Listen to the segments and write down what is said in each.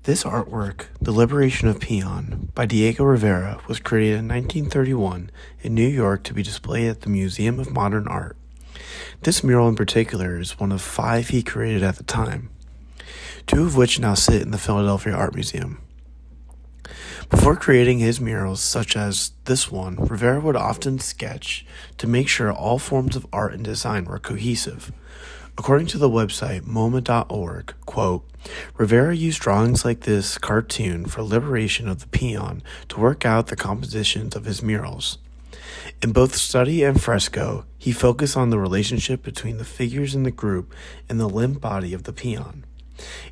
This artwork, The Liberation of Peon, by Diego Rivera, was created in 1931 in New York to be displayed at the Museum of Modern Art. This mural in particular is one of 5 he created at the time, 2 of which now sit in the Philadelphia Art Museum. Before creating his murals, such as this one, Rivera would often sketch to make sure all forms of art and design were cohesive. According to the website MoMA.org, quote, Rivera used drawings like this cartoon for liberation of the peon to work out the compositions of his murals. In both study and fresco, he focused on the relationship between the figures in the group and the limp body of the peon.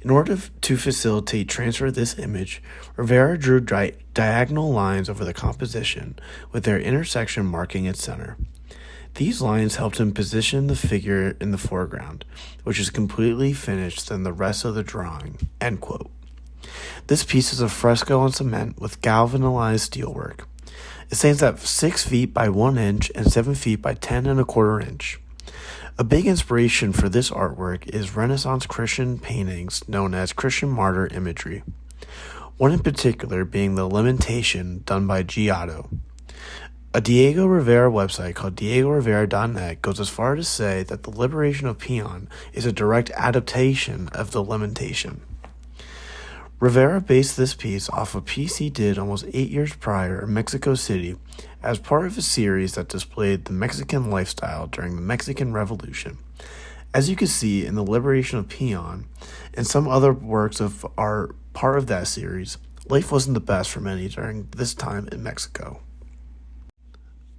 In order to facilitate transfer of this image, Rivera drew diagonal lines over the composition, with their intersection marking its center. These lines helped him position the figure in the foreground, which is completely finished than the rest of the drawing, end quote. This piece is a fresco on cement with galvanized steelwork. It stands at 6 feet by 1 inch and 7 feet by 10 1/4 inch. A big inspiration for this artwork is Renaissance Christian paintings known as Christian martyr imagery, one in particular being the Lamentation done by Giotto. A Diego Rivera website called diegorivera.net goes as far as to say that the Liberation of Peon is a direct adaptation of the Lamentation. Rivera based this piece off a piece he did almost 8 years prior in Mexico City as part of a series that displayed the Mexican lifestyle during the Mexican Revolution. As you can see in the Liberation of Peon and some other works of art part of that series, life wasn't the best for many during this time in Mexico.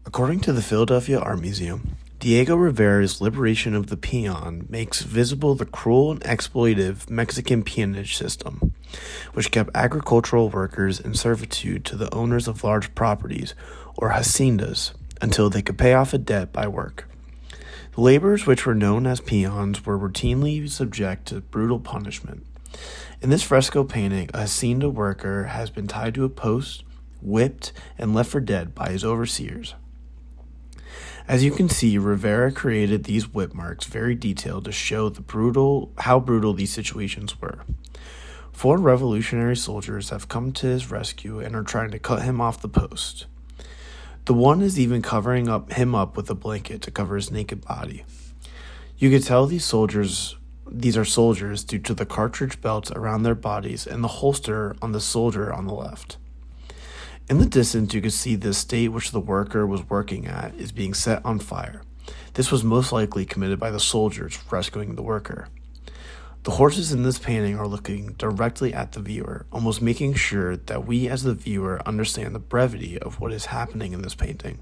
According to the Philadelphia Art Museum, Diego Rivera's Liberation of the Peon makes visible the cruel and exploitive Mexican peonage system, which kept agricultural workers in servitude to the owners of large properties, or haciendas, until they could pay off a debt by work. The laborers, which were known as peons, were routinely subject to brutal punishment. In this fresco painting, a hacienda worker has been tied to a post, whipped, and left for dead by his overseers. As you can see, Rivera created these whip marks very detailed to show how brutal these situations were. 4 revolutionary soldiers have come to his rescue and are trying to cut him off the post. The one is even covering him up with a blanket to cover his naked body. You can tell these are soldiers due to the cartridge belts around their bodies and the holster on the soldier on the left. In the distance, you can see the estate which the worker was working at is being set on fire. This was most likely committed by the soldiers rescuing the worker. The horses in this painting are looking directly at the viewer, almost making sure that we as the viewer understand the brevity of what is happening in this painting.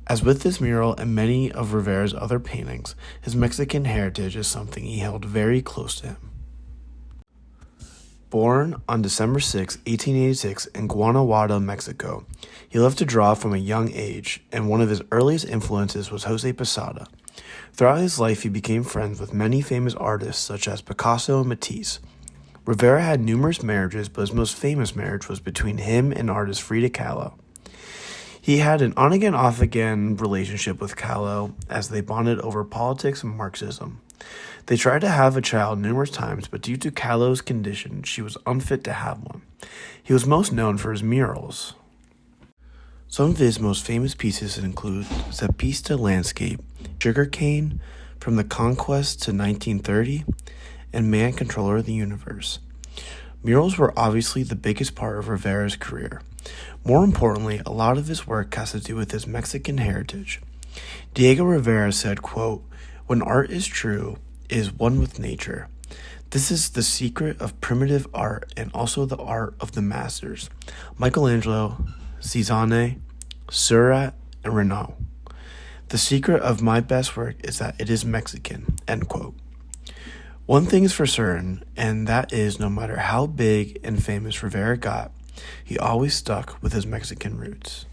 As with this mural and many of Rivera's other paintings, his Mexican heritage is something he held very close to him. Born on December 6, 1886 in Guanajuato, Mexico, he loved to draw from a young age, and one of his earliest influences was Jose Posada. Throughout his life, he became friends with many famous artists such as Picasso and Matisse. Rivera had numerous marriages, but his most famous marriage was between him and artist Frida Kahlo. He had an on-again, off-again relationship with Kahlo as they bonded over politics and Marxism. They tried to have a child numerous times, but due to Kahlo's condition, she was unfit to have one. He was most known for his murals. Some of his most famous pieces include Zapista Landscape, Sugarcane, From the Conquest to 1930, and Man Controller of the Universe. Murals were obviously the biggest part of Rivera's career. More importantly, a lot of his work has to do with his Mexican heritage. Diego Rivera said, quote, "When art is true, it is one with nature. This is the secret of primitive art and also the art of the masters, Michelangelo, Cézanne, Seurat, and Renoir. The secret of my best work is that it is Mexican," end quote. One thing is for certain, and that is no matter how big and famous Rivera got, he always stuck with his Mexican roots.